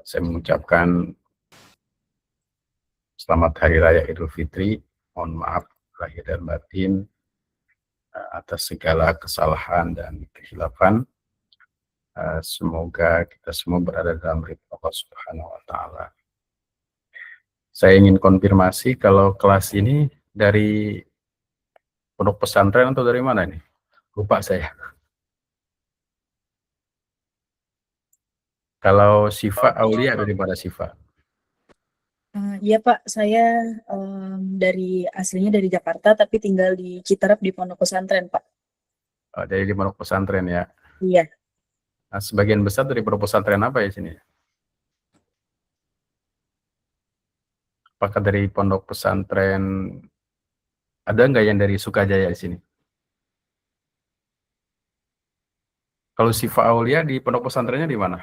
Saya mengucapkan selamat Hari Raya Idul Fitri. Mohon maaf lahir dan batin atas segala kesalahan dan kehilafan. Semoga kita semua berada dalam ridha Allah Subhanahu wa Ta'ala. Saya ingin konfirmasi kalau kelas ini dari pondok pesantren atau dari mana nih? Lupa saya. Kalau Syifa Aulia dari mana Syifa? Iya Pak, saya aslinya dari Jakarta tapi tinggal di Citerap di pondok pesantren Pak. Dari di pondok pesantren ya. Iya. Nah, sebagian besar dari pondok pesantren apa ya sini? Apakah dari pondok pesantren ada nggak yang dari Sukajaya di sini? Kalau Syifa Aulia di pondok pesantrennya di mana?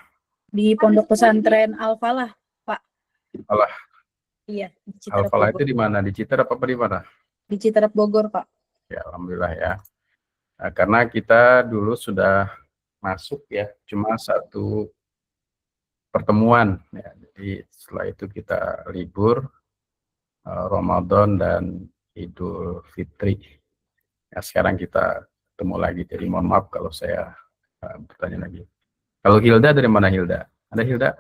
Di pondok pesantren Al-Falah, Pak. Alah. Iya, di Citerap Al-Falah Bogor. itu di mana? Di Citerap apa di mana? Di Citerap Bogor, Pak. Ya, alhamdulillah ya. Nah, karena kita dulu sudah masuk ya, cuma satu pertemuan ya. Jadi setelah itu kita libur Ramadan dan Idul Fitri. Ya, sekarang kita ketemu lagi. Jadi mohon maaf kalau saya bertanya lagi. Kalau Hilda dari mana Hilda? Ada Hilda?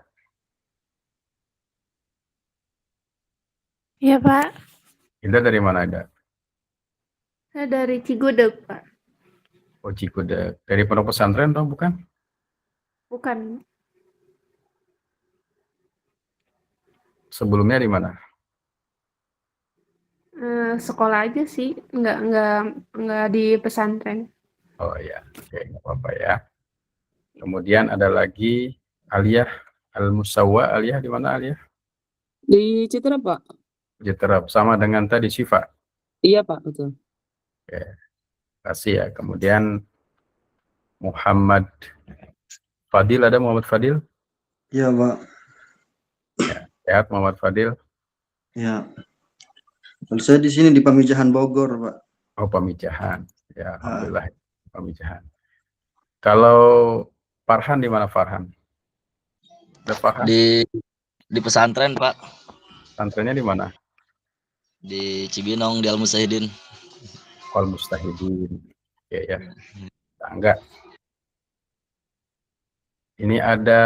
Iya Pak. Hilda dari mana ada? Saya dari Cigudeg Pak. Oh Cigudeg. Dari pondok pesantren atau bukan? Bukan. Sebelumnya di mana? Sekolah aja sih, nggak di pesantren. Oh ya, oke, nggak apa-apa ya. Kemudian ada lagi Aliyah Al-Musawwa. Aliyah di mana Aliyah? Di Citerap, Pak. Citerap, sama dengan tadi Syifa. Iya, Pak, betul. Oke, kasih ya. Kemudian Muhammad Fadil, ada Muhammad Fadil? Iya, Pak. Ya, sehat Muhammad Fadil. Ya. Kalau saya di sini di Pamijahan Bogor, Pak. Oh, Pamijahan. Ya, alhamdulillah. Pamijahan. Kalau Farhan di mana Farhan? Ada Farhan? Di pesantren, Pak. Pesantrennya di mana? Di Cibinong, di Al-Mustahidin. Al-Mustahidin. Ya, ya. Enggak. Ini ada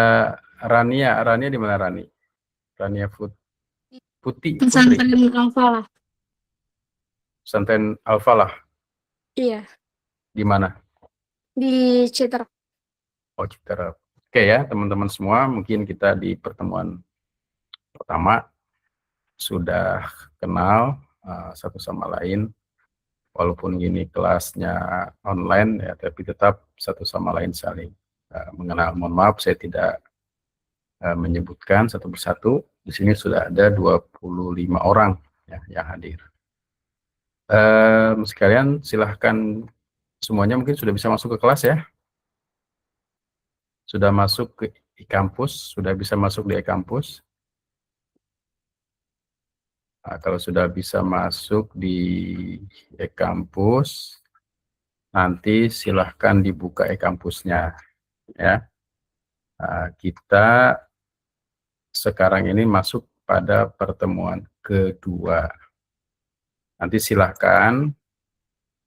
Rania. Rania di mana Rani? Rania Putih. Pesantren Al-Falah. Pesantren Al-Falah. Iya. Di mana? Di Citerap. Oh, Citerap. Oke ya, teman-teman semua, mungkin kita di pertemuan pertama sudah kenal satu sama lain. Walaupun ini kelasnya online ya, tapi tetap satu sama lain saling mengenal. Mohon maaf saya tidak menyebutkan satu persatu. Di sini sudah ada 25 orang ya, yang hadir. Sekalian silahkan semuanya mungkin sudah bisa masuk ke kelas ya. Sudah masuk ke e-kampus, sudah bisa masuk di e-kampus. Nah, kalau sudah bisa masuk di e-kampus, nanti silahkan dibuka e-kampusnya ya. Nah, kita sekarang ini masuk pada pertemuan kedua. Nanti silahkan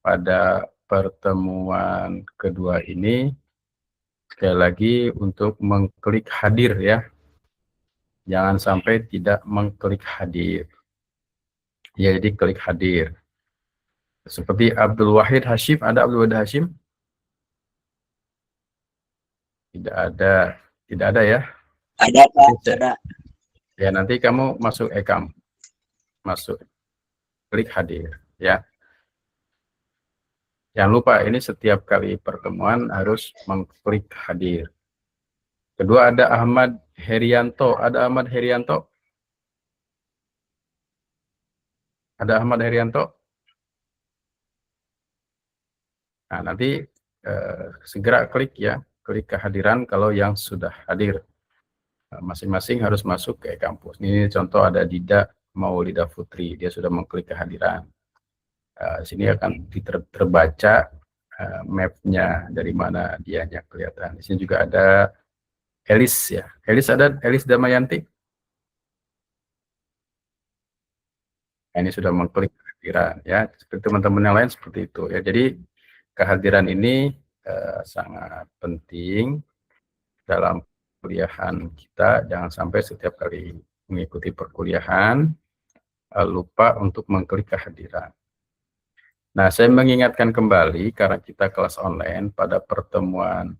pada pertemuan kedua ini sekali lagi untuk mengklik hadir ya. Jangan sampai tidak mengklik hadir. Ya, jadi klik hadir. Seperti Abdul Wahid Hashim, ada Abdul Wahid Hashim? Tidak ada ya? Ada Pak, ada. Ya, nanti kamu masuk ekam. Masuk. Klik hadir ya. Jangan lupa ini setiap kali pertemuan harus mengklik hadir. Kedua ada Ahmad Herianto. Ada Ahmad Herianto? Ada Ahmad Herianto? Nah, nanti segera klik ya. Klik kehadiran kalau yang sudah hadir. Masing-masing harus masuk ke kampus. Ini contoh ada Dida Maulida Putri. Dia sudah mengklik kehadiran. Sini akan terbaca mapnya dari mana dianya kelihatan. Di sini juga ada Elis ya. Elis ada, Elis Damayanti. Nah, ini sudah mengklik kehadiran ya. Seperti teman-teman yang lain seperti itu ya. Jadi kehadiran ini sangat penting dalam perkuliahan kita. Jangan sampai setiap kali mengikuti perkuliahan lupa untuk mengklik kehadiran. Nah, saya mengingatkan kembali karena kita kelas online pada pertemuan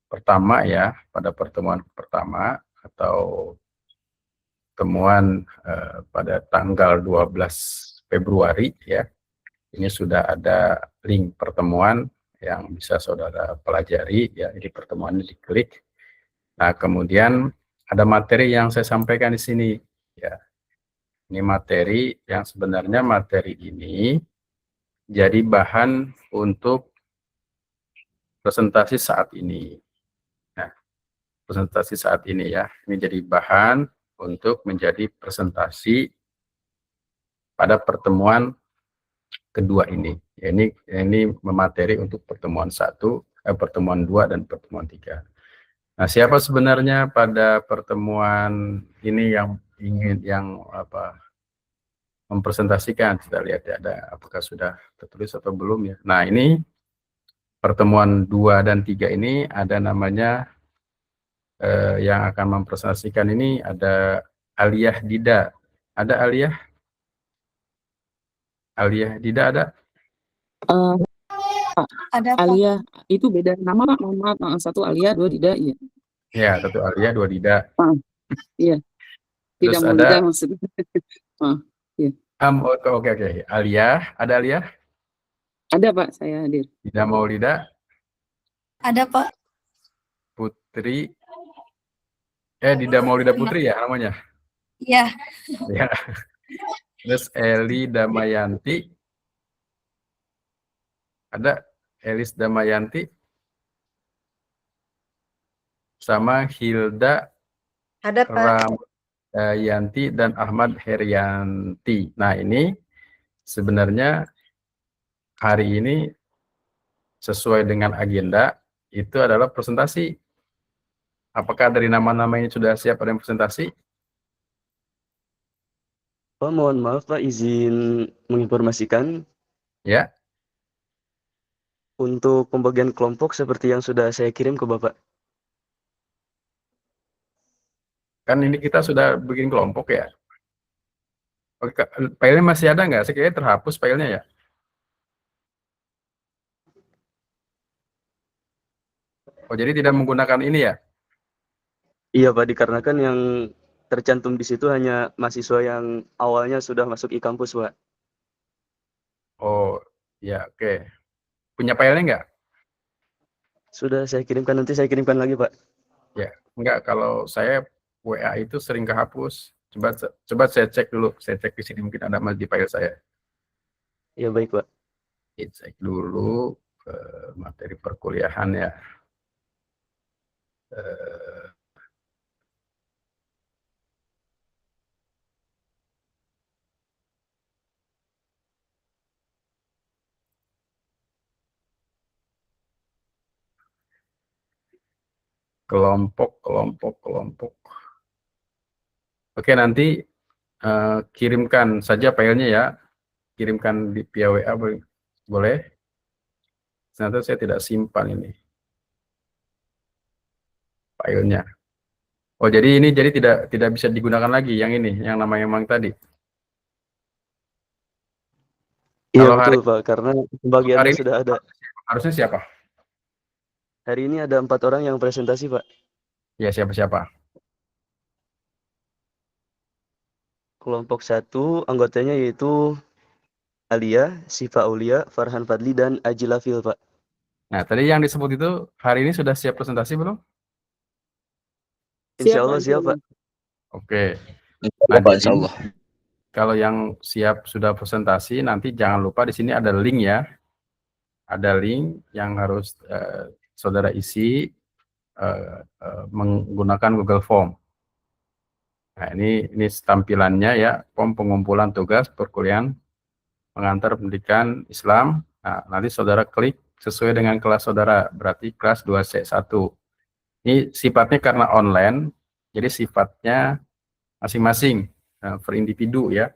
pertama ya, pada pertemuan pertama atau temuan pada tanggal 12 Februari ya. Ini sudah ada link pertemuan yang bisa saudara pelajari ya. Jadi pertemuannya diklik. Nah, kemudian ada materi yang saya sampaikan di sini ya. Ini materi yang sebenarnya materi ini jadi bahan untuk presentasi saat ini. Nah, presentasi saat ini ya, ini jadi bahan untuk menjadi presentasi pada pertemuan kedua ini. Ya, ini materi untuk pertemuan 1, pertemuan 2 dan pertemuan 3. Nah, siapa sebenarnya pada pertemuan ini yang ingin mempresentasikan? Kita lihat ya, apakah sudah tertulis atau belum ya. Nah, ini pertemuan 2 dan 3 ini ada namanya yang akan mempresentasikan ini ada Aliyah Dida. Ada Aliyah? Aliyah Dida ada? Ada Pak. Alia itu beda nama Pak, mohon maaf. Satu Alia, 2 Dida, iya. Ya, 1 Aliyah, 2 Dida. Iya. Tidak Terus mau ada Dida maksudnya. Oke. Aliyah, ada Aliyah? Ada Pak, saya hadir. Dida Maulida? Ada Pak. Putri? Dida Maulida Putri ya namanya? Iya. Ya. Terus Eli Damayanti? Ada Elis Damayanti? Sama Hilda Ada Pak. Yanti dan Ahmad Herianti. Nah, ini sebenarnya hari ini sesuai dengan agenda itu adalah presentasi. Apakah dari nama-nama ini sudah siap ada yang presentasi? Pak, mohon maaf Pak, izin menginformasikan Ya. untuk pembagian kelompok seperti yang sudah saya kirim ke Bapak. Kan ini kita sudah bikin kelompok ya. Oke, filenya masih ada nggak? Saya kira terhapus filenya ya. Oh, jadi tidak menggunakan ini ya? Iya Pak, dikarenakan yang tercantum di situ hanya mahasiswa yang awalnya sudah masuk e-kampus Pak. Oh, ya oke. Punya filenya nggak? Sudah saya kirimkan, nanti saya kirimkan lagi Pak. Ya, enggak. Kalau saya WA itu sering kehapus. Coba saya cek dulu. Saya cek di sini mungkin ada di file saya. Ya baik Pak. Cek dulu materi perkuliahan ya. Kelompok. Oke, nanti kirimkan saja filenya ya. Kirimkan di via WA boleh. Ternyata saya tidak simpan ini filenya. Oh, jadi ini tidak bisa digunakan lagi yang ini, yang nama yang tadi. Iya Kalau betul Pak, karena pembagiannya sudah ada. Harusnya siapa? Hari ini ada 4 orang yang presentasi Pak. Ya, siapa? Kelompok 1 anggotanya yaitu Alia, Sifa Aulia, Farhan Fadli, dan Aji Lafil Pak. Nah, tadi yang disebut itu hari ini sudah siap presentasi belum? Insya Allah siap Pak. Oke. Bapak, insya Allah. Kalau yang siap sudah presentasi, nanti jangan lupa di sini ada link ya. Ada link yang harus saudara isi menggunakan Google Form. Nah, ini tampilannya ya, form pengumpulan tugas perkuliahan pengantar pendidikan Islam. Nah, nanti saudara klik sesuai dengan kelas saudara, berarti kelas 2C1. Ini sifatnya karena online, jadi sifatnya masing-masing per individu ya.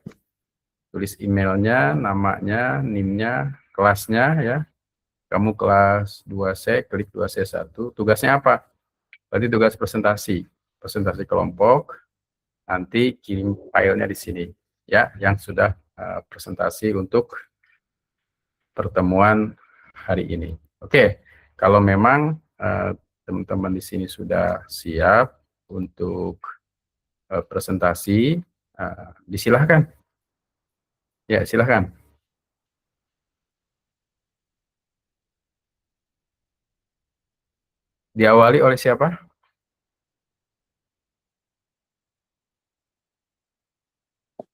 Tulis emailnya, namanya, NIM-nya, kelasnya ya. Kamu kelas 2C, klik 2C1. Tugasnya apa? Berarti tugas presentasi kelompok. Nanti kirim filenya di sini ya, yang sudah presentasi untuk pertemuan hari ini. Oke, kalau memang teman-teman di sini sudah siap untuk presentasi, disilahkan. Ya, silahkan. Diawali oleh siapa?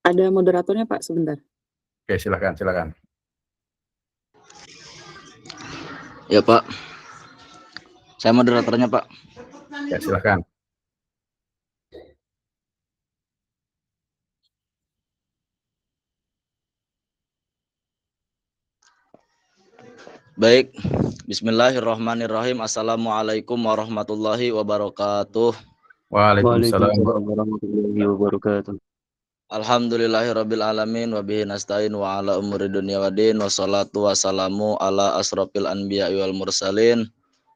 Ada moderatornya Pak sebentar. Oke, silakan. Ya Pak. Saya moderatornya Pak. Ya, silakan. Baik. Bismillahirrahmanirrahim. Assalamualaikum warahmatullahi wabarakatuh. Waalaikumsalam. warahmatullahi wabarakatuh. Alhamdulillahirabbil alamin wa bihi nasta'in wa ala umuri dunya waddin wassalatu wassalamu ala asrofil anbiya wal mursalin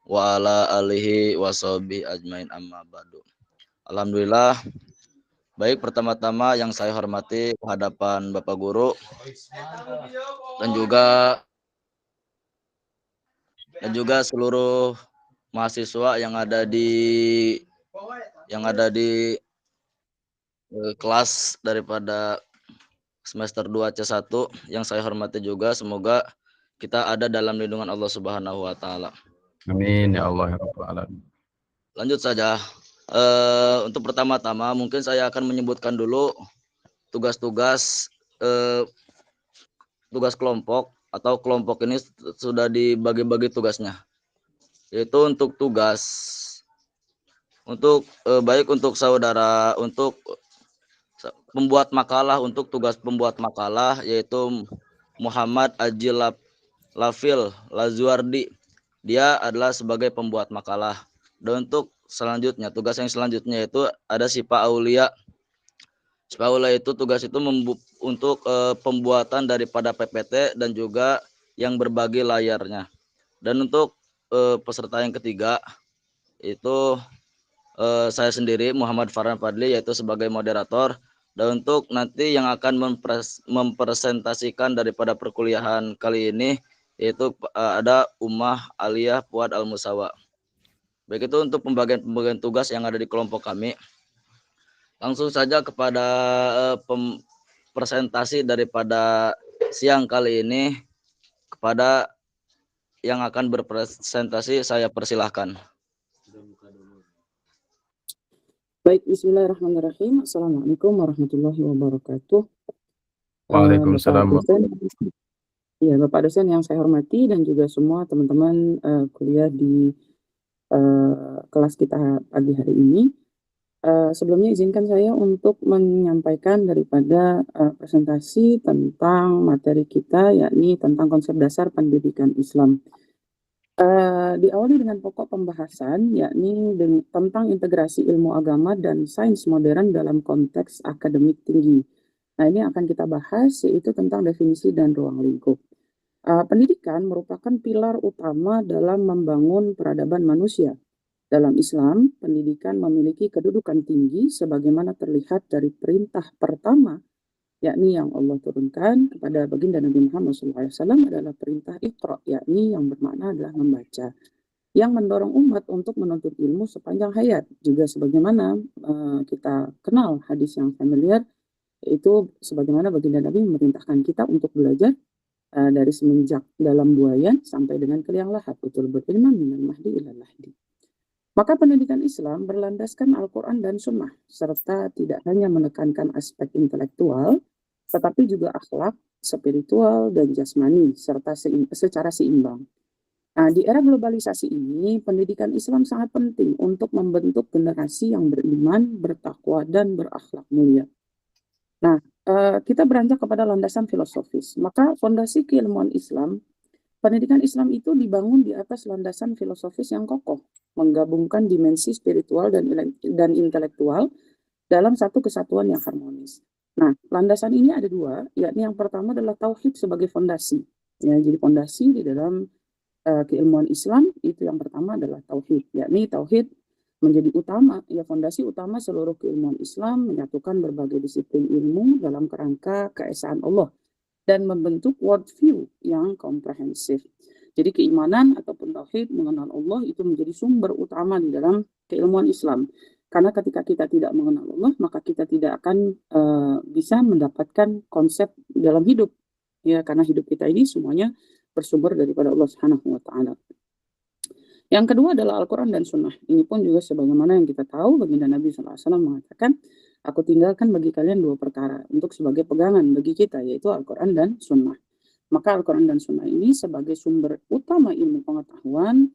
wa ala alihi washabihi ajmain amma ba'du. Alhamdulillah. Baik, pertama-tama yang saya hormati kehadapan Bapak Guru dan juga seluruh mahasiswa yang ada di kelas daripada semester 2 C1 yang saya hormati juga, semoga kita ada dalam lindungan Allah Subhanahu wa taala. Amin ya Allah ya Rabbal alamin. Lanjut saja. Untuk pertama-tama mungkin saya akan menyebutkan dulu tugas-tugas tugas kelompok atau kelompok ini sudah dibagi-bagi tugasnya. Yaitu untuk tugas baik untuk saudara untuk pembuat makalah, untuk tugas pembuat makalah yaitu Muhammad Ajil Lafil Lazuardi. Dia adalah sebagai pembuat makalah. Dan untuk selanjutnya, tugas yang selanjutnya itu ada Sipa Aulia. Sipa Aulia itu tugas itu untuk pembuatan daripada PPT dan juga yang berbagi layarnya. Dan untuk peserta yang ketiga itu saya sendiri Muhammad Farhan Fadli yaitu sebagai moderator. Dan untuk nanti yang akan mempresentasikan daripada perkuliahan kali ini yaitu ada Ummah Aliyah Fuad Al-Musawa. Baik, itu untuk pembagian tugas yang ada di kelompok kami. Langsung saja kepada presentasi daripada siang kali ini. Kepada yang akan berpresentasi saya persilahkan. Baik, bismillahirrahmanirrahim. Assalamualaikum warahmatullahi wabarakatuh. Waalaikumsalam. Bapak dosen yang saya hormati dan juga semua teman-teman kuliah di kelas kita pagi hari ini. Sebelumnya izinkan saya untuk menyampaikan daripada presentasi tentang materi kita, yakni tentang konsep dasar pendidikan Islam. Diawali dengan pokok pembahasan, yakni tentang integrasi ilmu agama dan sains modern dalam konteks akademik tinggi. Nah, ini akan kita bahas, yaitu tentang definisi dan ruang lingkup. Pendidikan merupakan pilar utama dalam membangun peradaban manusia. Dalam Islam, pendidikan memiliki kedudukan tinggi sebagaimana terlihat dari perintah pertama, yakni yang Allah turunkan kepada baginda Nabi Muhammad SAW adalah perintah Iqra, yakni yang bermakna adalah membaca, yang mendorong umat untuk menuntut ilmu sepanjang hayat. Juga sebagaimana kita kenal hadis yang familiar, yaitu sebagaimana baginda Nabi memerintahkan kita untuk belajar dari semenjak dalam buayan sampai dengan ke liang lahat, betul berilmu minal mahdi ilal lahdi. Maka pendidikan Islam berlandaskan Al-Quran dan Sunnah, serta tidak hanya menekankan aspek intelektual, tetapi juga akhlak, spiritual, dan jasmani, serta secara seimbang. Nah, di era globalisasi ini, pendidikan Islam sangat penting untuk membentuk generasi yang beriman, bertakwa, dan berakhlak mulia. Nah, kita beranjak kepada landasan filosofis. Maka fondasi keilmuan Islam Pendidikan Islam itu dibangun di atas landasan filosofis yang kokoh, menggabungkan dimensi spiritual dan intelektual dalam satu kesatuan yang harmonis. Nah, landasan ini ada dua, yakni yang pertama adalah tauhid sebagai fondasi. Ya, jadi fondasi di dalam keilmuan Islam itu yang pertama adalah tauhid, yakni tauhid menjadi utama, ya fondasi utama seluruh keilmuan Islam, menyatukan berbagai disiplin ilmu dalam kerangka keesaan Allah dan membentuk worldview yang komprehensif. Jadi keimanan ataupun tauhid mengenal Allah itu menjadi sumber utama di dalam keilmuan Islam. Karena ketika kita tidak mengenal Allah, maka kita tidak akan bisa mendapatkan konsep dalam hidup. Ya, karena hidup kita ini semuanya bersumber daripada Allah Subhanahu wa taala. Yang kedua adalah Al-Quran dan Sunnah. Ini pun juga sebagaimana yang kita tahu, baginda Nabi SAW mengatakan, aku tinggalkan bagi kalian dua perkara untuk sebagai pegangan bagi kita, yaitu Al-Quran dan Sunnah. Maka Al-Quran dan Sunnah ini sebagai sumber utama ilmu pengetahuan,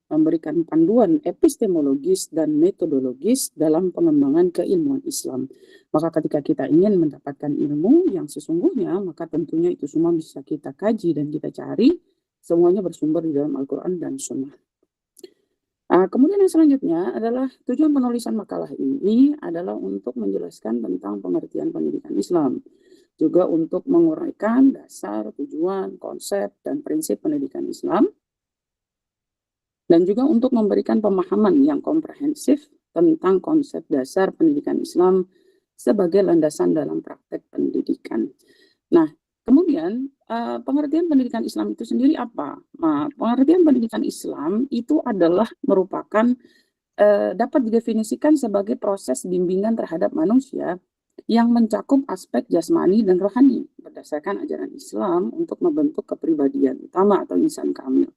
memberikan panduan epistemologis dan metodologis dalam pengembangan keilmuan Islam. Maka ketika kita ingin mendapatkan ilmu yang sesungguhnya, maka tentunya itu semua bisa kita kaji dan kita cari, semuanya bersumber di dalam Al-Quran dan Sunnah. Kemudian yang selanjutnya adalah tujuan penulisan makalah ini adalah untuk menjelaskan tentang pengertian pendidikan Islam, juga untuk menguraikan dasar, tujuan, konsep, dan prinsip pendidikan Islam, dan juga untuk memberikan pemahaman yang komprehensif tentang konsep dasar pendidikan Islam sebagai landasan dalam praktek pendidikan. Nah, kemudian pengertian pendidikan Islam itu sendiri apa? Nah, pengertian pendidikan Islam itu adalah merupakan dapat didefinisikan sebagai proses bimbingan terhadap manusia yang mencakup aspek jasmani dan rohani berdasarkan ajaran Islam untuk membentuk kepribadian utama atau insan kamil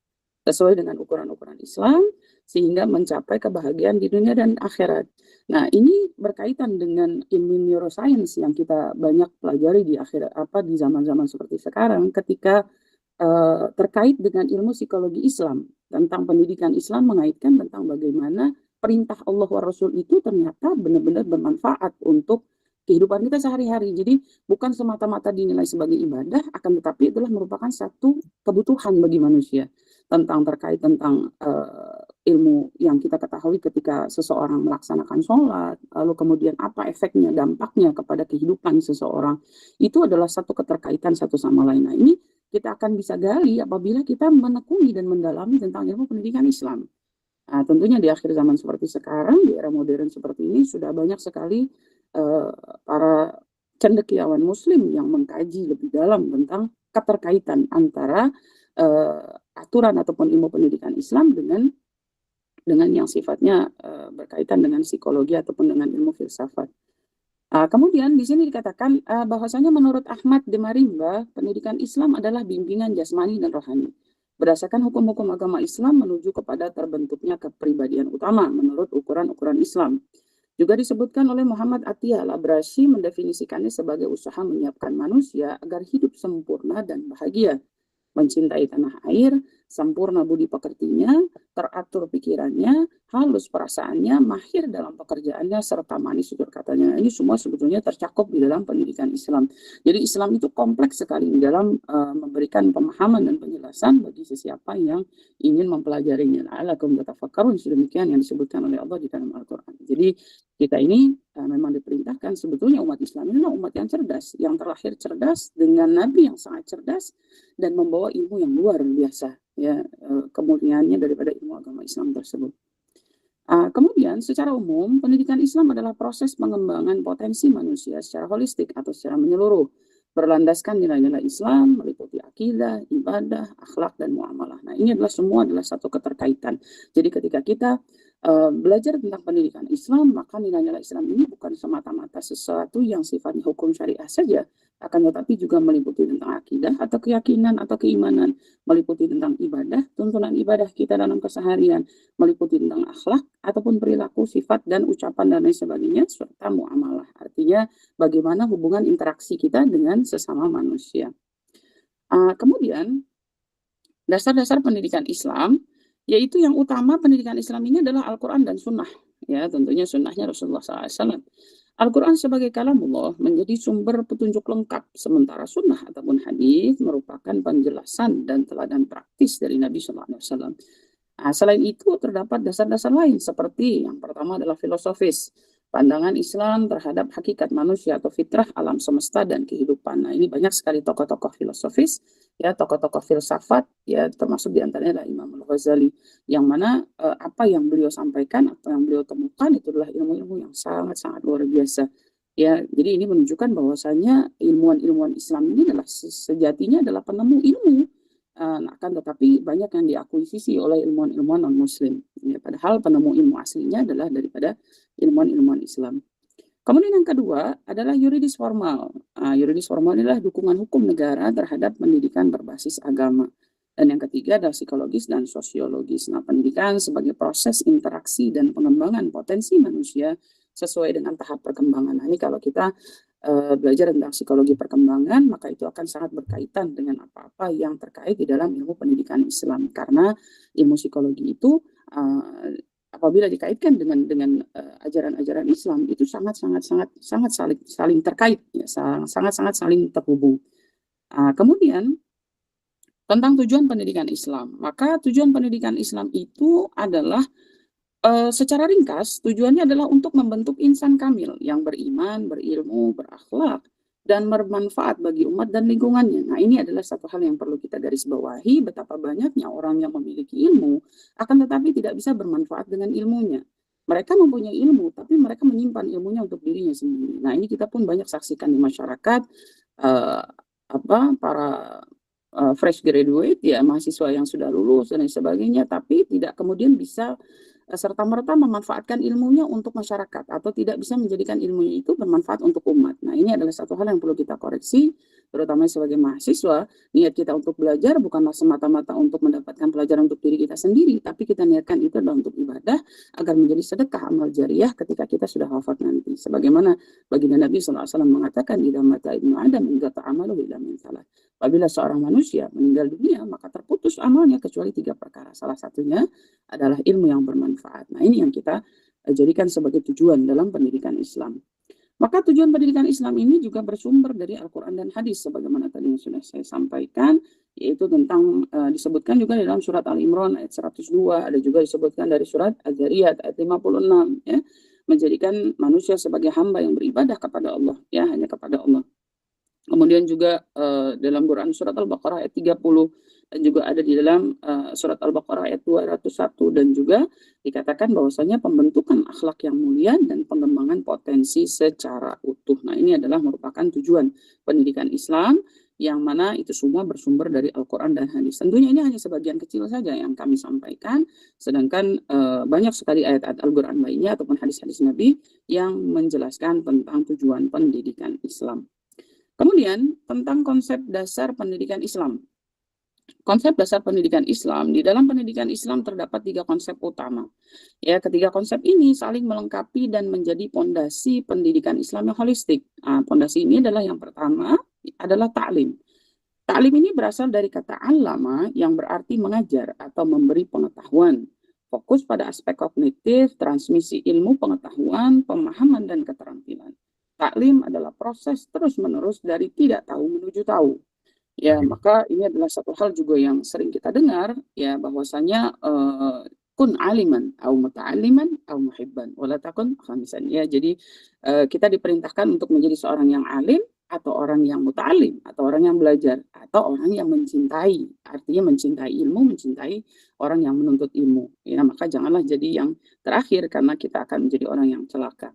sesuai dengan ukuran-ukuran Islam sehingga mencapai kebahagiaan di dunia dan akhirat. Nah, ini berkaitan dengan ilmu neuroscience yang kita banyak pelajari di di zaman-zaman seperti sekarang ketika terkait dengan ilmu psikologi Islam tentang pendidikan Islam mengaitkan tentang bagaimana perintah Allah wa Rasul itu ternyata benar-benar bermanfaat untuk kehidupan kita sehari-hari. Jadi bukan semata-mata dinilai sebagai ibadah, akan tetapi adalah merupakan satu kebutuhan bagi manusia terkait tentang ilmu yang kita ketahui ketika seseorang melaksanakan sholat, lalu kemudian apa efeknya, dampaknya kepada kehidupan seseorang, itu adalah satu keterkaitan satu sama lain. Nah, ini kita akan bisa gali apabila kita menekuni dan mendalami tentang ilmu pendidikan Islam. Nah, tentunya di akhir zaman seperti sekarang, di era modern seperti ini, sudah banyak sekali para cendekiawan muslim yang mengkaji lebih dalam tentang keterkaitan antara aturan ataupun ilmu pendidikan Islam dengan yang sifatnya berkaitan dengan psikologi ataupun dengan ilmu filsafat. Kemudian di sini dikatakan bahwasanya menurut Ahmad de Marimba, pendidikan Islam adalah bimbingan jasmani dan rohani. Berdasarkan hukum-hukum agama Islam menuju kepada terbentuknya kepribadian utama menurut ukuran-ukuran Islam. Juga disebutkan oleh Muhammad Atiyah Al-Abrashi mendefinisikannya sebagai usaha menyiapkan manusia agar hidup sempurna dan bahagia, mencintai tanah air, sempurna budi pekertinya, teratur pikirannya, halus perasaannya, mahir dalam pekerjaannya, serta manis tutur katanya. Ini semua sebetulnya tercakup di dalam pendidikan Islam. Jadi Islam itu kompleks sekali di dalam memberikan pemahaman dan penjelasan bagi sesiapa yang ingin mempelajarinya. La'allakum tatafakkarun, sedemikian yang disebutkan oleh Allah di dalam Al-Quran. Jadi kita ini memang diperintahkan, sebetulnya umat Islam ini adalah umat yang cerdas, yang terlahir cerdas dengan Nabi yang sangat cerdas dan membawa ilmu yang luar biasa, ya, kemuliaannya daripada ilmu agama Islam tersebut. Kemudian secara umum pendidikan Islam adalah proses pengembangan potensi manusia secara holistik atau secara menyeluruh, berlandaskan nilai-nilai Islam, meliputi akidah, ibadah, akhlak, dan muamalah. Nah, ini semua adalah satu keterkaitan. Jadi ketika kita belajar tentang pendidikan Islam, maka nilai-nilai Islam ini bukan semata-mata sesuatu yang sifatnya hukum syariah saja, akan tetapi juga meliputi tentang akidah atau keyakinan atau keimanan, meliputi tentang ibadah, tuntunan ibadah kita dalam keseharian, meliputi tentang akhlak ataupun perilaku, sifat, dan ucapan dan lain sebagainya, serta muamalah. Artinya bagaimana hubungan interaksi kita dengan sesama manusia. Kemudian dasar-dasar pendidikan Islam, yaitu yang utama pendidikan Islam ini adalah Al-Quran dan Sunnah. Ya, tentunya Sunnahnya Rasulullah SAW. Al-Quran sebagai kalamullah menjadi sumber petunjuk lengkap, sementara sunnah ataupun hadis merupakan penjelasan dan teladan praktis dari Nabi SAW. Nah, selain itu terdapat dasar-dasar lain seperti yang pertama adalah filosofis, pandangan Islam terhadap hakikat manusia atau fitrah alam semesta dan kehidupan. Nah, ini banyak sekali tokoh-tokoh filosofis, ya tokoh-tokoh filsafat, ya termasuk diantaranya adalah Imam Al-Ghazali, yang mana apa yang beliau sampaikan, apa yang beliau temukan itu adalah ilmu-ilmu yang sangat-sangat luar biasa. Ya, jadi ini menunjukkan bahwasanya ilmuwan-ilmuwan Islam ini adalah sejatinya adalah penemu ilmu. Akan tetapi banyak yang diakuisisi oleh ilmuwan-ilmuwan non-muslim. Ya, padahal penemu ilmu aslinya adalah daripada ilmuwan-ilmuwan Islam. Kemudian yang kedua adalah yuridis formal. Yuridis formal adalah dukungan hukum negara terhadap pendidikan berbasis agama. Dan yang ketiga adalah psikologis dan sosiologis. Nah, pendidikan sebagai proses interaksi dan pengembangan potensi manusia sesuai dengan tahap perkembangan. Nah, ini kalau kita belajar tentang psikologi perkembangan, maka itu akan sangat berkaitan dengan apa-apa yang terkait di dalam ilmu pendidikan Islam. Karena ilmu psikologi itu apabila dikaitkan dengan ajaran-ajaran Islam itu sangat saling terkait, ya, sangat saling terhubung. Kemudian tentang tujuan pendidikan Islam, maka tujuan pendidikan Islam itu adalah secara ringkas, tujuannya adalah untuk membentuk insan kamil yang beriman, berilmu, berakhlak, dan bermanfaat bagi umat dan lingkungannya. Nah, ini adalah satu hal yang perlu kita garis bawahi, betapa banyaknya orang yang memiliki ilmu, akan tetapi tidak bisa bermanfaat dengan ilmunya. Mereka mempunyai ilmu, tapi mereka menyimpan ilmunya untuk dirinya sendiri. Nah, ini kita pun banyak saksikan di masyarakat, para fresh graduate, ya mahasiswa yang sudah lulus dan sebagainya, tapi tidak kemudian bisa serta-merta memanfaatkan ilmunya untuk masyarakat atau tidak bisa menjadikan ilmunya itu bermanfaat untuk umat. Nah, ini adalah satu hal yang perlu kita koreksi, terutama sebagai mahasiswa. Niat kita untuk belajar bukanlah semata-mata untuk mendapatkan pelajaran untuk diri kita sendiri, tapi kita niatkan itu adalah untuk ibadah agar menjadi sedekah amal jariah ketika kita sudah wafat nanti. Sebagaimana baginda Nabi SAW mengatakan, "Idza mata ibnu Adam inqata amaluhu illa min salah." Apabila seorang manusia meninggal dunia, maka terputus amalnya kecuali 3 perkara. Salah satunya adalah ilmu yang bermanfaat. Nah, ini yang kita jadikan sebagai tujuan dalam pendidikan Islam. Maka tujuan pendidikan Islam ini juga bersumber dari Al-Quran dan hadis, sebagaimana tadi yang sudah saya sampaikan, yaitu tentang disebutkan juga dalam surat Al-Imran ayat 102, ada juga disebutkan dari surat Az-Zariyat ayat 56, ya, menjadikan manusia sebagai hamba yang beribadah kepada Allah, ya, hanya kepada Allah. Kemudian juga dalam Quran surat Al-Baqarah ayat 30, dan juga ada di dalam surat Al-Baqarah ayat 201, dan juga dikatakan bahwasanya pembentukan akhlak yang mulia dan pengembangan potensi secara utuh. Nah, ini adalah merupakan tujuan pendidikan Islam, yang mana itu semua bersumber dari Al-Quran dan hadis. Tentunya ini hanya sebagian kecil saja yang kami sampaikan, sedangkan banyak sekali ayat-ayat Al-Quran lainnya ataupun hadis-hadis Nabi yang menjelaskan tentang tujuan pendidikan Islam. Kemudian tentang konsep dasar pendidikan Islam. Konsep dasar pendidikan Islam, di dalam pendidikan Islam terdapat 3 konsep utama. Ya, ketiga konsep ini saling melengkapi dan menjadi pondasi pendidikan Islam yang holistik. Pondasi ini adalah yang pertama adalah ta'lim. Ta'lim ini berasal dari kata allama yang berarti mengajar atau memberi pengetahuan. Fokus pada aspek kognitif, transmisi ilmu pengetahuan, pemahaman, dan keterampilan. Taklim adalah proses terus-menerus dari tidak tahu menuju tahu. Ya, maka ini adalah satu hal juga yang sering kita dengar, ya, bahwasanya kun aliman au muta'alliman au muhibban wala takun khamisan. Ya, jadi kita diperintahkan untuk menjadi seorang yang alim atau orang yang muta'allim atau orang yang belajar atau orang yang mencintai. Artinya mencintai ilmu, mencintai orang yang menuntut ilmu. Ya, maka janganlah jadi yang terakhir karena kita akan menjadi orang yang celaka.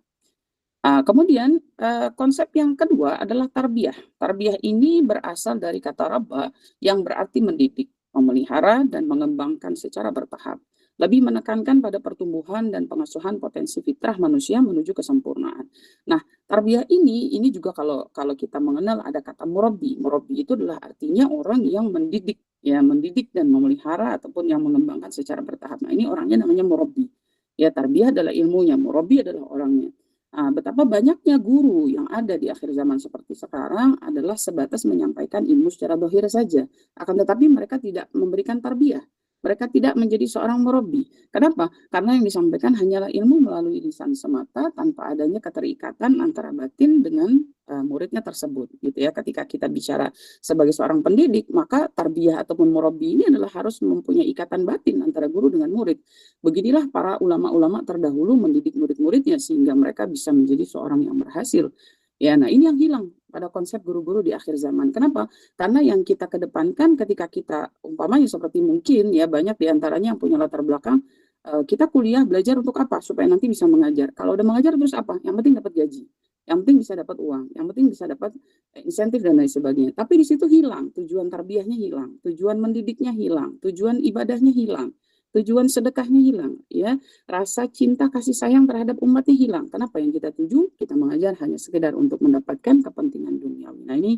Kemudian konsep yang kedua adalah tarbiyah. Tarbiyah ini berasal dari kata rabba yang berarti mendidik, memelihara, dan mengembangkan secara bertahap. Lebih menekankan pada pertumbuhan dan pengasuhan potensi fitrah manusia menuju kesempurnaan. Nah, tarbiyah ini juga kalau kita mengenal ada kata murabbi. Murabbi itu adalah artinya orang yang mendidik, ya, mendidik dan memelihara ataupun yang mengembangkan secara bertahap. Nah, ini orangnya namanya murabbi. Ya, tarbiyah adalah ilmunya, murabbi adalah orangnya. Betapa banyaknya guru yang ada di akhir zaman seperti sekarang adalah sebatas menyampaikan ilmu secara dohir saja. Akan tetapi mereka tidak memberikan tarbiyah. mereka tidak menjadi seorang murabbi. Kenapa? Karena yang disampaikan hanyalah ilmu melalui lisan semata tanpa adanya keterikatan antara batin dengan muridnya tersebut, gitu ya. Ketika kita bicara sebagai seorang pendidik, maka tarbiyah ataupun murabbi ini adalah harus mempunyai ikatan batin antara guru dengan murid. Beginilah para ulama-ulama terdahulu mendidik murid-muridnya sehingga mereka bisa menjadi seorang yang berhasil. Ya, nah ini yang hilang pada konsep guru-guru di akhir zaman. Kenapa? Karena yang kita kedepankan ketika kita umpamanya seperti mungkin ya banyak diantaranya yang punya latar belakang kita kuliah belajar untuk apa? Supaya nanti bisa mengajar. Kalau udah mengajar terus apa? Yang penting dapat gaji, yang penting bisa dapat uang, yang penting bisa dapat insentif dan lain sebagainya. Tapi di situ hilang, tujuan tarbiyahnya hilang, tujuan mendidiknya hilang, tujuan ibadahnya hilang, tujuan sedekahnya hilang, ya. Rasa cinta kasih sayang terhadap umatnya hilang. Kenapa? Yang kita tuju, kita mengajar hanya sekedar untuk mendapatkan kepentingan duniawi. Nah ini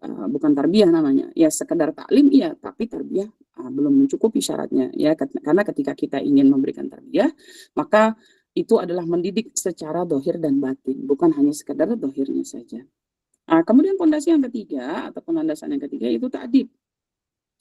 bukan tarbiyah namanya, ya sekedar taklim iya, tapi tarbiyah belum mencukupi syaratnya, ya. Karena ketika kita ingin memberikan tarbiyah, maka itu adalah mendidik secara dohir dan batin, bukan hanya sekedar dohirnya saja. Kemudian fondasi yang ketiga ataupun landasan yang ketiga itu ta'dib,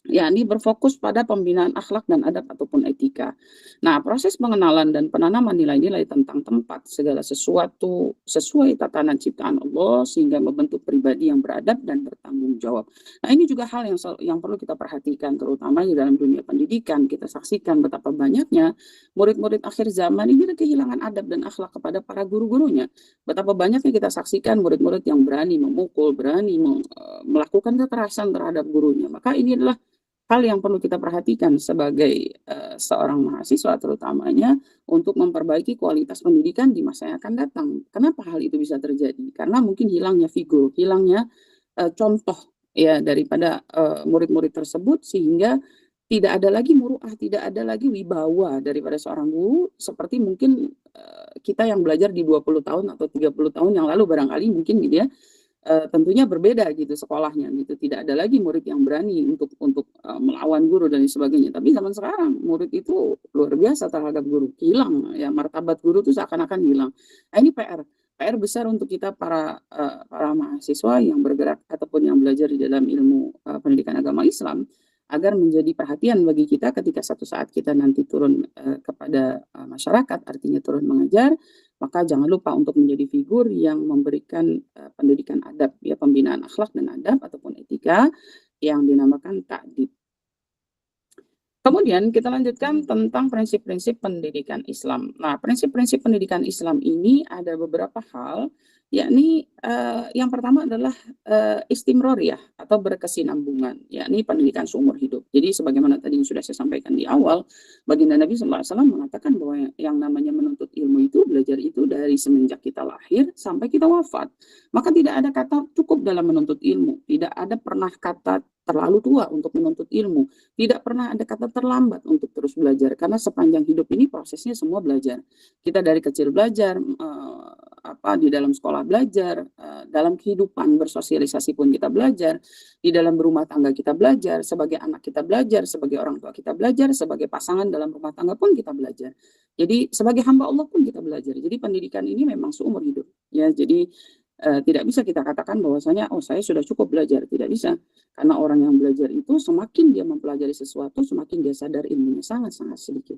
yakni berfokus pada pembinaan akhlak dan adab ataupun etika. Nah, proses pengenalan dan penanaman nilai-nilai tentang tempat segala sesuatu sesuai tatanan ciptaan Allah sehingga membentuk pribadi yang beradab dan bertanggung jawab. Nah, ini juga hal yang perlu kita perhatikan, terutama di dalam dunia pendidikan. Kita saksikan betapa banyaknya murid-murid akhir zaman ini kehilangan adab dan akhlak kepada para guru-gurunya. Betapa banyaknya kita saksikan murid-murid yang berani memukul, berani melakukan kekerasan terhadap gurunya. Maka ini adalah hal yang perlu kita perhatikan sebagai seorang mahasiswa terutamanya untuk memperbaiki kualitas pendidikan di masa yang akan datang. Kenapa hal itu bisa terjadi? Karena mungkin hilangnya figur, hilangnya contoh ya daripada murid-murid tersebut sehingga tidak ada lagi muru'ah, tidak ada lagi wibawa daripada seorang guru seperti mungkin kita yang belajar di 20 tahun atau 30 tahun yang lalu barangkali mungkin gitu ya. Tentunya berbeda gitu sekolahnya gitu, tidak ada lagi murid yang berani untuk melawan guru dan sebagainya. Tapi zaman sekarang murid itu luar biasa terhadap guru, hilang ya, martabat guru itu seakan-akan hilang. Nah, ini PR besar untuk kita para mahasiswa yang bergerak ataupun yang belajar di dalam ilmu pendidikan agama Islam, agar menjadi perhatian bagi kita ketika satu saat kita nanti turun kepada masyarakat, artinya turun mengajar, maka jangan lupa untuk menjadi figur yang memberikan pendidikan adab, ya, pembinaan akhlak dan adab ataupun etika yang dinamakan ta'dib. Kemudian kita lanjutkan tentang prinsip-prinsip pendidikan Islam. Nah, prinsip-prinsip pendidikan Islam ini ada beberapa hal, yakni yang pertama adalah istimroriyah atau berkesinambungan, yakni pendidikan seumur hidup. Jadi sebagaimana tadi yang sudah saya sampaikan di awal, baginda Nabi SAW mengatakan bahwa yang namanya menuntut ilmu itu, belajar itu dari semenjak kita lahir sampai kita wafat. Maka tidak ada kata cukup dalam menuntut ilmu, tidak ada pernah kata terlalu tua untuk menuntut ilmu, tidak pernah ada kata terlambat untuk terus belajar, karena sepanjang hidup ini prosesnya semua belajar. Kita dari kecil belajar, di dalam sekolah belajar, dalam kehidupan bersosialisasi pun kita belajar, di dalam berumah tangga kita belajar, sebagai anak kita belajar, sebagai orang tua kita belajar, sebagai pasangan dalam rumah tangga pun kita belajar. Jadi sebagai hamba Allah pun kita belajar. Jadi pendidikan ini memang seumur hidup, ya. Jadi tidak bisa kita katakan bahwasanya saya sudah cukup belajar, tidak bisa. Karena orang yang belajar itu semakin dia mempelajari sesuatu, semakin dia sadar ilmunya sangat-sangat sedikit.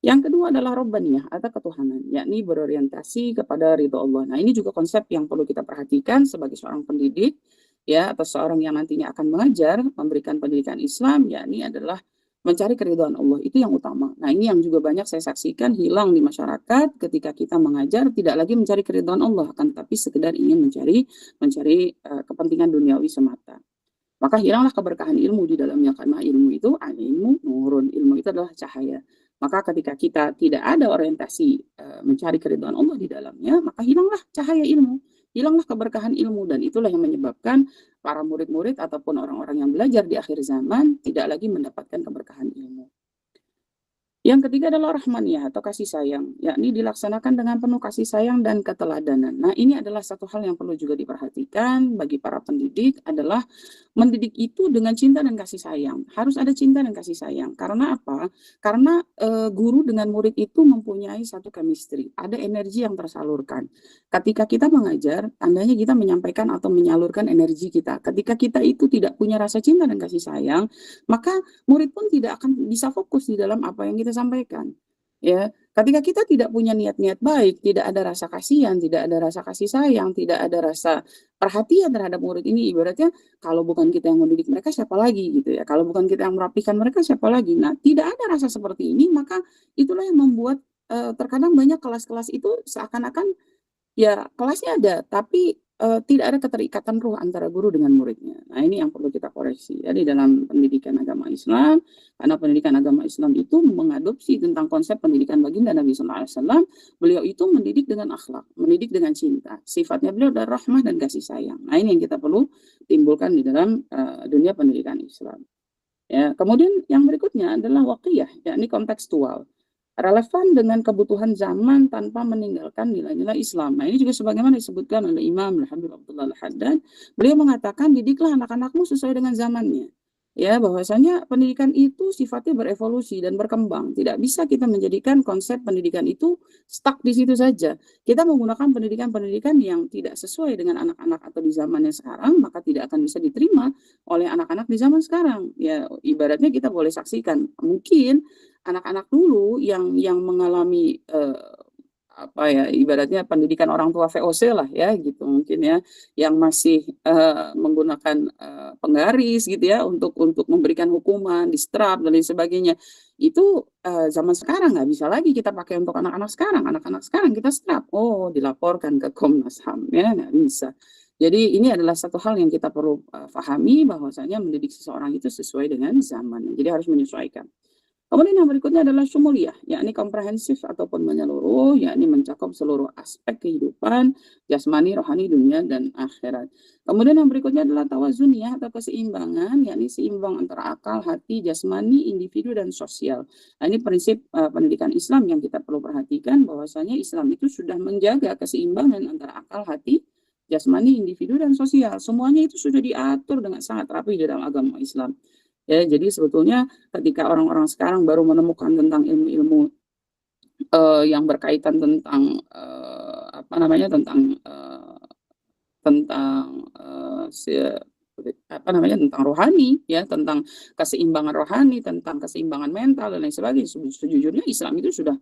Yang kedua adalah robbaniyah atau ketuhanan, yakni berorientasi kepada ridho Allah. Nah, ini juga konsep yang perlu kita perhatikan sebagai seorang pendidik, ya, atau seorang yang nantinya akan mengajar, memberikan pendidikan Islam, yakni adalah mencari keridhaan Allah, itu yang utama. Nah, ini yang juga banyak saya saksikan hilang di masyarakat ketika kita mengajar, tidak lagi mencari keridhaan Allah, akan tetapi sekedar ingin mencari kepentingan duniawi semata. Maka hilanglah keberkahan ilmu di dalamnya, karena ilmu itu ilmu nurun, ilmu itu adalah cahaya. Maka ketika kita tidak ada orientasi mencari keridhaan Allah di dalamnya, maka hilanglah cahaya ilmu, hilanglah keberkahan ilmu, dan itulah yang menyebabkan para murid-murid ataupun orang-orang yang belajar di akhir zaman tidak lagi mendapatkan keberkahan ilmu. Yang ketiga adalah rahmaniyah atau kasih sayang, yakni dilaksanakan dengan penuh kasih sayang dan keteladanan. Nah, ini adalah satu hal yang perlu juga diperhatikan bagi para pendidik, adalah mendidik itu dengan cinta dan kasih sayang. Harus ada cinta dan kasih sayang. Karena apa? Karena guru dengan murid itu mempunyai satu chemistry, ada energi yang tersalurkan. Ketika kita mengajar, tandanya kita menyampaikan atau menyalurkan energi kita. Ketika kita itu tidak punya rasa cinta dan kasih sayang, maka murid pun tidak akan bisa fokus di dalam apa yang kita sampaikan. Ya, ketika kita tidak punya niat-niat baik, tidak ada rasa kasihan, tidak ada rasa kasih sayang, tidak ada rasa perhatian terhadap murid ini, ibaratnya kalau bukan kita yang mendidik mereka siapa lagi gitu ya. Kalau bukan kita yang merapikan mereka siapa lagi. Nah, tidak ada rasa seperti ini, maka itulah yang membuat terkadang banyak kelas-kelas itu seakan-akan ya kelasnya ada, tapi tidak ada keterikatan ruh antara guru dengan muridnya. Nah, ini yang perlu kita koreksi ya di dalam pendidikan agama Islam, karena pendidikan agama Islam itu mengadopsi tentang konsep pendidikan baginda Nabi SAW. Beliau itu mendidik dengan akhlak, mendidik dengan cinta. Sifatnya beliau adalah rahmah dan kasih sayang. Nah, ini yang kita perlu timbulkan di dalam dunia pendidikan Islam. Ya, kemudian yang berikutnya adalah waqiyah, yakni kontekstual. Relevan dengan kebutuhan zaman tanpa meninggalkan nilai-nilai Islam. Nah, ini juga sebagaimana disebutkan oleh Imam Al-Habib Abdullah Al-Haddad, beliau mengatakan didiklah anak-anakmu sesuai dengan zamannya. Ya, bahwasanya pendidikan itu sifatnya berevolusi dan berkembang. Tidak bisa kita menjadikan konsep pendidikan itu stuck di situ saja. Kita menggunakan pendidikan-pendidikan yang tidak sesuai dengan anak-anak atau di zamannya sekarang, maka tidak akan bisa diterima oleh anak-anak di zaman sekarang. Ya, ibaratnya kita boleh saksikan, mungkin anak-anak dulu yang mengalami apa ya, ibaratnya pendidikan orang tua VOC lah ya gitu mungkin ya, yang masih menggunakan penggaris gitu ya untuk memberikan hukuman, distrap dan lain sebagainya. Itu zaman sekarang nggak bisa lagi kita pakai untuk anak-anak sekarang. Anak-anak sekarang kita strap, oh dilaporkan ke Komnas HAM ya, nggak bisa. Jadi ini adalah satu hal yang kita perlu pahami, bahwasanya mendidik seseorang itu sesuai dengan zaman. Jadi harus menyesuaikan. Kemudian yang berikutnya adalah syumuliyah, yakni komprehensif ataupun menyeluruh, yakni mencakup seluruh aspek kehidupan, jasmani, rohani, dunia, dan akhirat. Kemudian yang berikutnya adalah tawazuniyah atau keseimbangan, yakni seimbang antara akal, hati, jasmani, individu, dan sosial. Nah, ini prinsip pendidikan Islam yang kita perlu perhatikan, bahwasanya Islam itu sudah menjaga keseimbangan antara akal, hati, jasmani, individu, dan sosial. Semuanya itu sudah diatur dengan sangat rapi di dalam agama Islam. Ya, jadi sebetulnya ketika orang-orang sekarang baru menemukan tentang ilmu-ilmu yang berkaitan tentang apa namanya tentang tentang rohani ya, tentang keseimbangan rohani, tentang keseimbangan mental dan lain sebagainya. Sejujurnya Islam itu sudah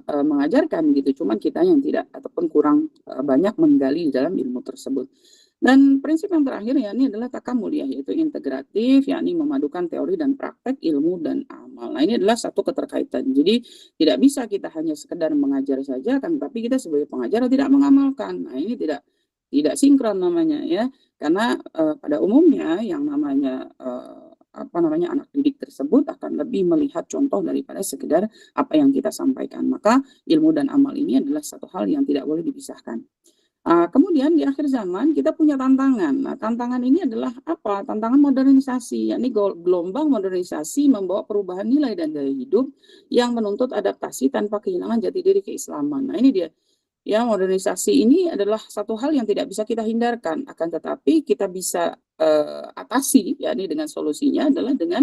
mengajarkan gitu, cuman kita yang tidak ataupun kurang banyak menggali di dalam ilmu tersebut. Dan prinsip yang terakhir ya ini adalah takamuliyah, yaitu integratif, yakni memadukan teori dan praktek, ilmu dan amal. Nah, ini adalah satu keterkaitan. Jadi tidak bisa kita hanya sekedar mengajar saja kan, tapi kita sebagai pengajar tidak mengamalkan. Nah, ini tidak sinkron namanya ya. Karena pada umumnya yang namanya anak didik tersebut akan lebih melihat contoh daripada sekedar apa yang kita sampaikan. Maka ilmu dan amal ini adalah satu hal yang tidak boleh dipisahkan. Kemudian di akhir zaman kita punya tantangan. Nah, tantangan ini adalah apa? Tantangan modernisasi, yakni gelombang modernisasi membawa perubahan nilai dan gaya hidup yang menuntut adaptasi tanpa kehilangan jati diri keislaman. Nah, ini dia. Ya, modernisasi ini adalah satu hal yang tidak bisa kita hindarkan, akan tetapi kita bisa atasi, yakni dengan solusinya adalah dengan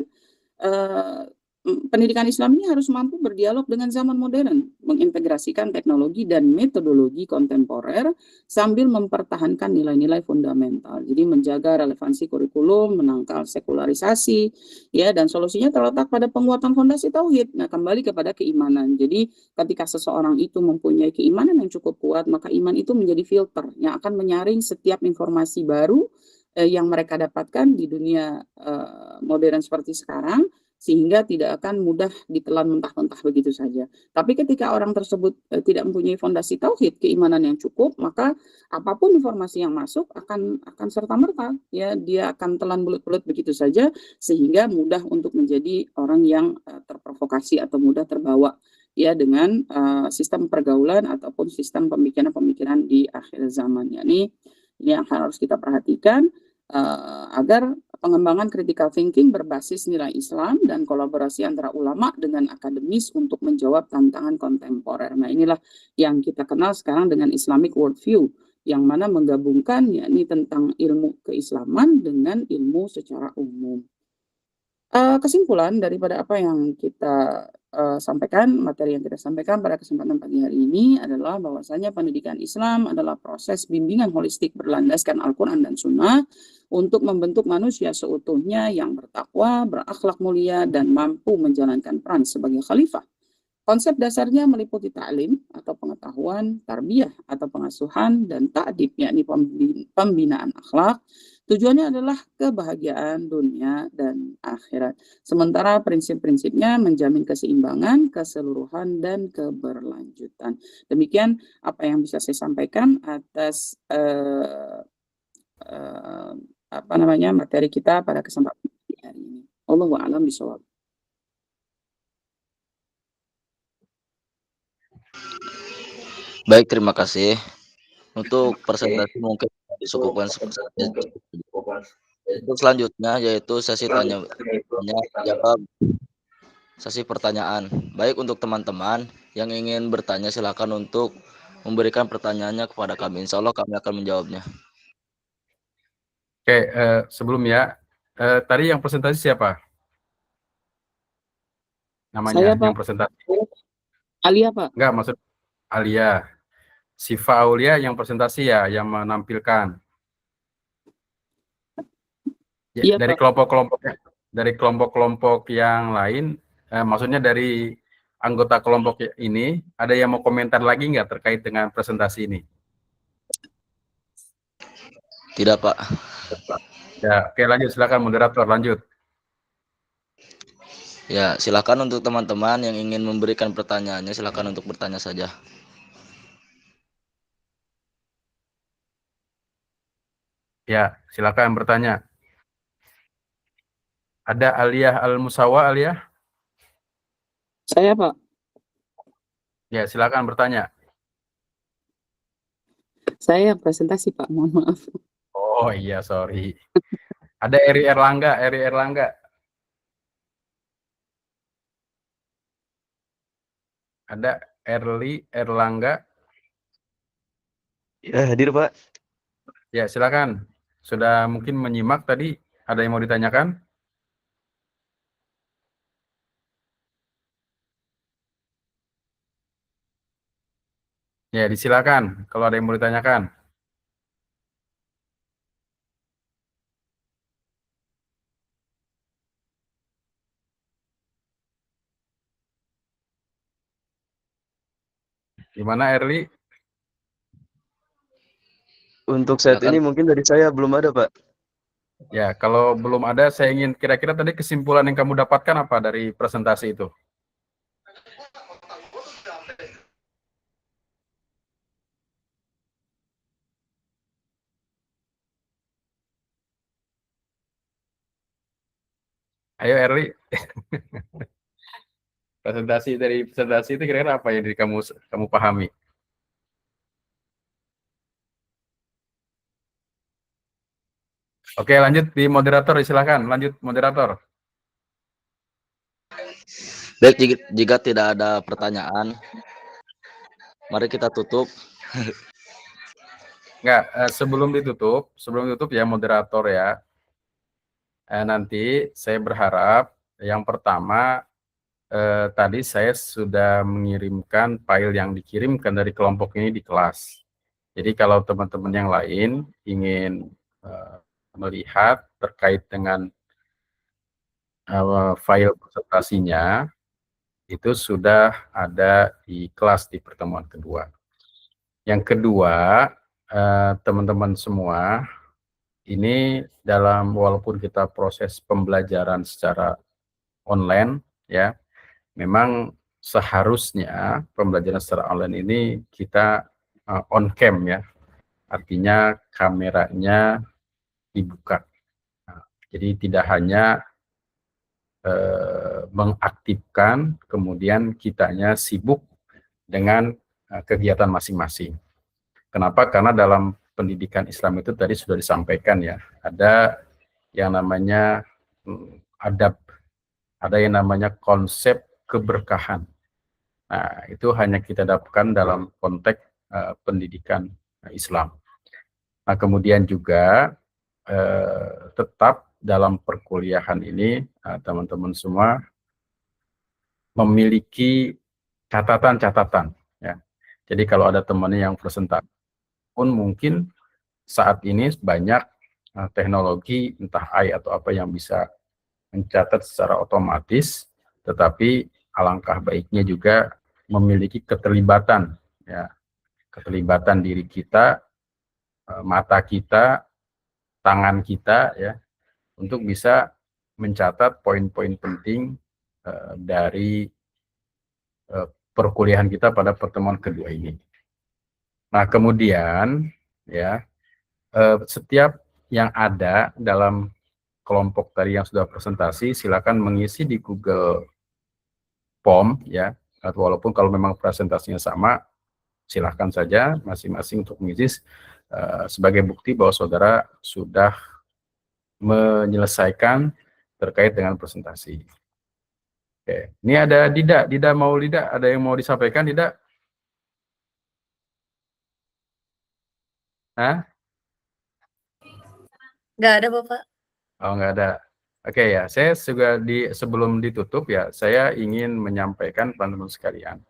pendidikan Islam ini harus mampu berdialog dengan zaman modern, mengintegrasikan teknologi dan metodologi kontemporer sambil mempertahankan nilai-nilai fundamental. Jadi menjaga relevansi kurikulum, menangkal sekularisasi, ya, dan solusinya terletak pada penguatan fondasi tauhid. Nah, kembali kepada keimanan. Jadi ketika seseorang itu mempunyai keimanan yang cukup kuat, maka iman itu menjadi filter yang akan menyaring setiap informasi baru yang mereka dapatkan di dunia modern seperti sekarang, sehingga tidak akan mudah ditelan mentah-mentah begitu saja. Tapi ketika orang tersebut tidak mempunyai fondasi tauhid, keimanan yang cukup, maka apapun informasi yang masuk akan serta-merta ya, dia akan telan bulat-bulat begitu saja, sehingga mudah untuk menjadi orang yang terprovokasi atau mudah terbawa ya dengan sistem pergaulan ataupun sistem pemikiran-pemikiran di akhir zaman. Ini yang harus kita perhatikan agar pengembangan critical thinking berbasis nilai Islam dan kolaborasi antara ulama dengan akademis untuk menjawab tantangan kontemporer. Nah, inilah yang kita kenal sekarang dengan Islamic Worldview, yang mana menggabungkan yakni tentang ilmu keislaman dengan ilmu secara umum. Kesimpulan daripada apa yang kita sampaikan, materi yang kita sampaikan pada kesempatan pagi hari ini adalah bahwasanya pendidikan Islam adalah proses bimbingan holistik berlandaskan Al-Quran dan Sunnah untuk membentuk manusia seutuhnya yang bertakwa, berakhlak mulia, dan mampu menjalankan peran sebagai khalifah. Konsep dasarnya meliputi ta'lim atau pengetahuan, tarbiyah atau pengasuhan, dan ta'dib yakni pembinaan akhlak. Tujuannya adalah kebahagiaan dunia dan akhirat. Sementara prinsip-prinsipnya menjamin keseimbangan, keseluruhan, dan keberlanjutan. Demikian apa yang bisa saya sampaikan atas materi kita pada kesempatan hari ini. Allahu a'lam bishawab. Baik, terima kasih. Untuk presentasi mungkin disukupkan seperti untuk selanjutnya yaitu sesi tanya jawab, sesi pertanyaan. Baik, untuk teman-teman yang ingin bertanya silakan untuk memberikan pertanyaannya kepada kami. Insya Allah kami akan menjawabnya. Oke, sebelumnya tadi yang presentasi siapa? Namanya Saya, yang Pak. presentasi. Alia, Pak. Enggak, maksud Alia. Sifa Aulia yang presentasi ya, yang menampilkan. Ya, Iya, dari Pak. kelompok-kelompok yang lain, maksudnya dari anggota kelompok ini, ada yang mau komentar lagi nggak terkait dengan presentasi ini? Tidak, Pak. Ya, oke, lanjut, silakan moderator, lanjut. Ya, silakan untuk teman-teman yang ingin memberikan pertanyaannya, silakan untuk bertanya saja. Ya, silakan bertanya. Ada Aliyah Al-Musawa, Aliyah? Saya, Pak. Ya, silakan bertanya. Saya presentasi, Pak. Mohon maaf. Oh iya, sorry. Ada Eri Erlangga, Ada Erli Erlangga. Ya, hadir, Pak. Ya, silakan. Sudah mungkin menyimak tadi, ada yang mau ditanyakan? Ya, disilakan kalau ada yang mau ditanyakan. Gimana, Erli? Untuk saat Silakan. ini mungkin dari saya belum ada, Pak. Ya, kalau belum ada, saya ingin kira-kira tadi kesimpulan yang kamu dapatkan apa dari presentasi itu? Ayo, Erli. Presentasi itu kira-kira apa yang kamu pahami? Oke, lanjut di moderator, silakan. Lanjut moderator. Baik, jika tidak ada pertanyaan, mari kita tutup. Enggak, sebelum ditutup ya moderator ya. Nanti saya berharap yang pertama tadi saya sudah mengirimkan file yang dikirimkan dari kelompok ini di kelas. Jadi kalau teman-teman yang lain ingin melihat terkait dengan file presentasinya, itu sudah ada di kelas di pertemuan kedua. Yang kedua, teman-teman semua, ini walaupun kita proses pembelajaran secara online, ya, memang seharusnya pembelajaran secara online ini kita on cam ya, artinya kameranya dibuka. Jadi tidak hanya mengaktifkan, kemudian kitanya sibuk dengan kegiatan masing-masing. Kenapa? Karena dalam pendidikan Islam itu tadi sudah disampaikan ya, ada yang namanya adab, ada yang namanya konsep keberkahan. Nah, itu hanya kita dapatkan dalam konteks pendidikan Islam. Nah, kemudian juga tetap dalam perkuliahan ini teman-teman semua memiliki catatan-catatan, ya. Jadi kalau ada temannya yang presentasi pun mungkin saat ini banyak teknologi entah AI atau apa yang bisa mencatat secara otomatis, tetapi alangkah baiknya juga memiliki keterlibatan, ya, keterlibatan diri kita, mata kita, tangan kita, ya, untuk bisa mencatat poin-poin penting dari perkuliahan kita pada pertemuan kedua ini. Nah, kemudian ya setiap yang ada dalam kelompok tadi yang sudah presentasi, silakan mengisi di Google Form, ya. Walaupun kalau memang presentasinya sama, silahkan saja masing-masing untuk mengisi sebagai bukti bahwa saudara sudah menyelesaikan terkait dengan presentasi. Oke, ini ada Dida. Dida mau Dida, ada yang mau disampaikan Dida? Hah? Nggak ada, Bapak. Oh, nggak ada. Oke ya, saya juga sebelum ditutup ya, saya ingin menyampaikan teman-teman sekalian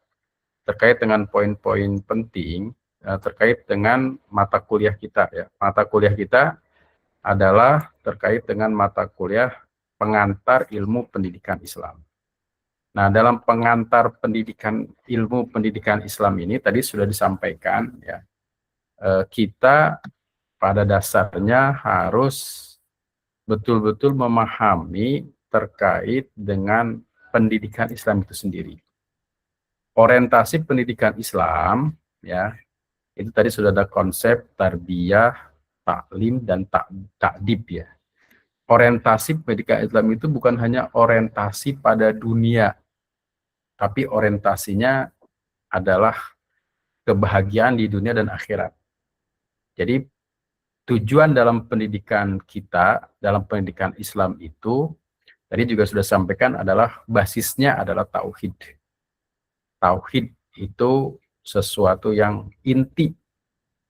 terkait dengan poin-poin penting terkait dengan mata kuliah kita ya. Mata kuliah kita adalah terkait dengan mata kuliah pengantar ilmu pendidikan Islam. Nah, dalam pengantar ilmu pendidikan Islam ini tadi sudah disampaikan ya, kita pada dasarnya harus betul-betul memahami terkait dengan pendidikan Islam itu sendiri. Orientasi pendidikan Islam ya, itu tadi sudah ada konsep tarbiyah, taklim, dan takdib ya. Orientasi pendidikan Islam itu bukan hanya orientasi pada dunia, tapi orientasinya adalah kebahagiaan di dunia dan akhirat. Jadi tujuan dalam pendidikan kita, dalam pendidikan Islam itu, tadi juga sudah sampaikan adalah basisnya adalah tauhid. Tauhid itu sesuatu yang inti,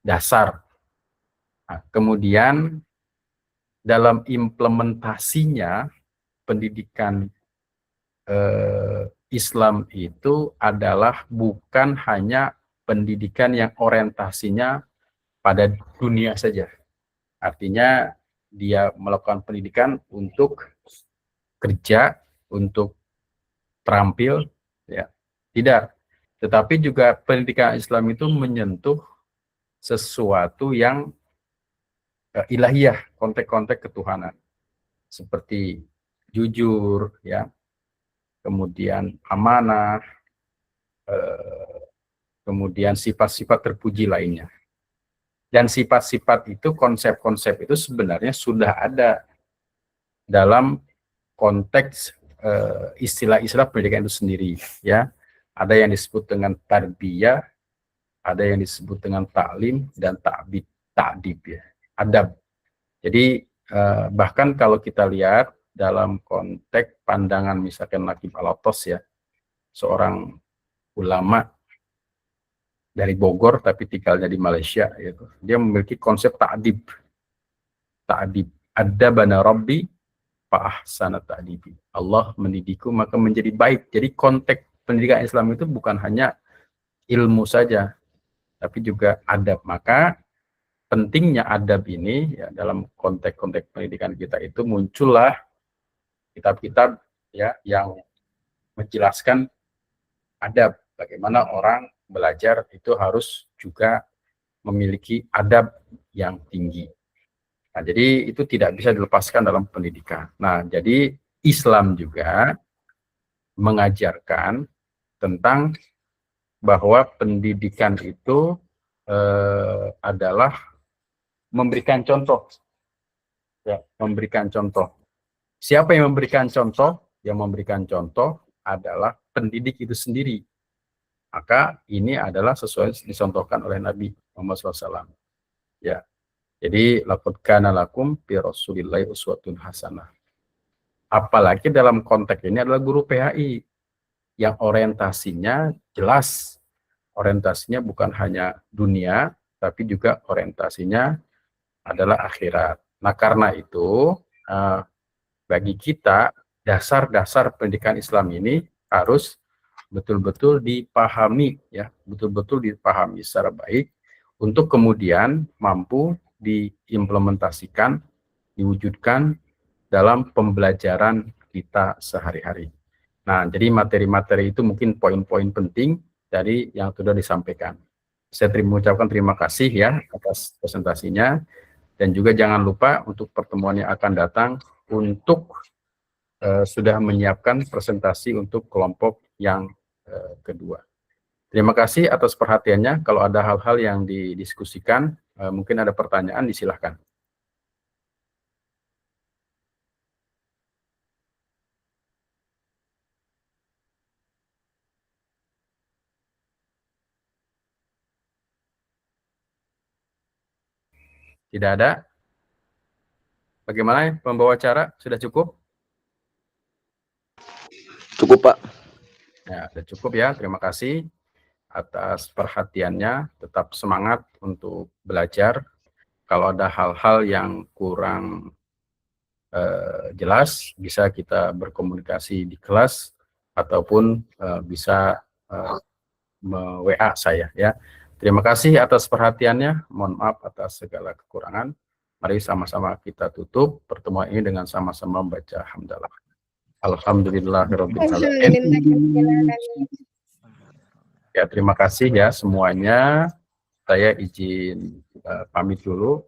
dasar. Nah, kemudian dalam implementasinya pendidikan Islam itu adalah bukan hanya pendidikan yang orientasinya pada dunia saja. Artinya dia melakukan pendidikan untuk kerja, untuk terampil, ya. Tidak. Tetapi juga pendidikan Islam itu menyentuh sesuatu yang ilahiyah, konteks-konteks ketuhanan. Seperti jujur, ya. Kemudian amanah, kemudian sifat-sifat terpuji lainnya. Dan sifat-sifat itu, konsep-konsep itu sebenarnya sudah ada dalam konteks istilah-istilah pendidikan itu sendiri, ya. Ada yang disebut dengan tarbiyah, ada yang disebut dengan taklim dan ta'dib ya, adab. Jadi bahkan kalau kita lihat dalam konteks pandangan misalkan Naqib Al-Atas ya, seorang ulama dari Bogor tapi tinggalnya di Malaysia, gitu. Dia memiliki konsep ta'dib. Adabana Rabbi fa ahsana ta'dibi. Allah mendidikku maka menjadi baik. Jadi konteks pendidikan Islam itu bukan hanya ilmu saja, tapi juga adab. Maka pentingnya adab ini ya, dalam konteks-konteks pendidikan kita itu muncullah kitab-kitab ya yang menjelaskan adab. Bagaimana orang belajar itu harus juga memiliki adab yang tinggi. Nah, jadi itu tidak bisa dilepaskan dalam pendidikan. Nah, jadi Islam juga mengajarkan tentang bahwa pendidikan itu adalah memberikan contoh. Ya, memberikan contoh. Siapa yang memberikan contoh? Yang memberikan contoh adalah pendidik itu sendiri. Maka ini adalah sesuai dicontohkan oleh Nabi Muhammad SAW. Ya, Jadi laqad kana lakum fi Rasulillahi uswatun hasanah. Apalagi dalam konteks ini adalah guru PHI yang orientasinya jelas. Orientasinya bukan hanya dunia, tapi juga orientasinya adalah akhirat. Nah, karena itu bagi kita dasar-dasar pendidikan Islam ini harus betul-betul dipahami, ya, betul-betul dipahami secara baik untuk kemudian mampu diimplementasikan, diwujudkan dalam pembelajaran kita sehari-hari. Nah, jadi materi-materi itu mungkin poin-poin penting dari yang sudah disampaikan. Saya mengucapkan terima kasih ya atas presentasinya, dan juga jangan lupa untuk pertemuan yang akan datang untuk sudah menyiapkan presentasi untuk kelompok yang kedua. Terima kasih atas perhatiannya. Kalau ada hal-hal yang didiskusikan, mungkin ada pertanyaan, disilahkan. Tidak ada? Bagaimana pembawa acara? Sudah cukup? Cukup, Pak. Ya, sudah cukup ya. Terima kasih atas perhatiannya. Tetap semangat untuk belajar. Kalau ada hal-hal yang kurang jelas, bisa kita berkomunikasi di kelas ataupun bisa WA saya ya. Terima kasih atas perhatiannya. Mohon maaf atas segala kekurangan. Mari sama-sama kita tutup pertemuan ini dengan sama-sama membaca hamdalah. Alhamdulillahirabbil alamin. Ya, terima kasih ya semuanya. Saya izin pamit dulu.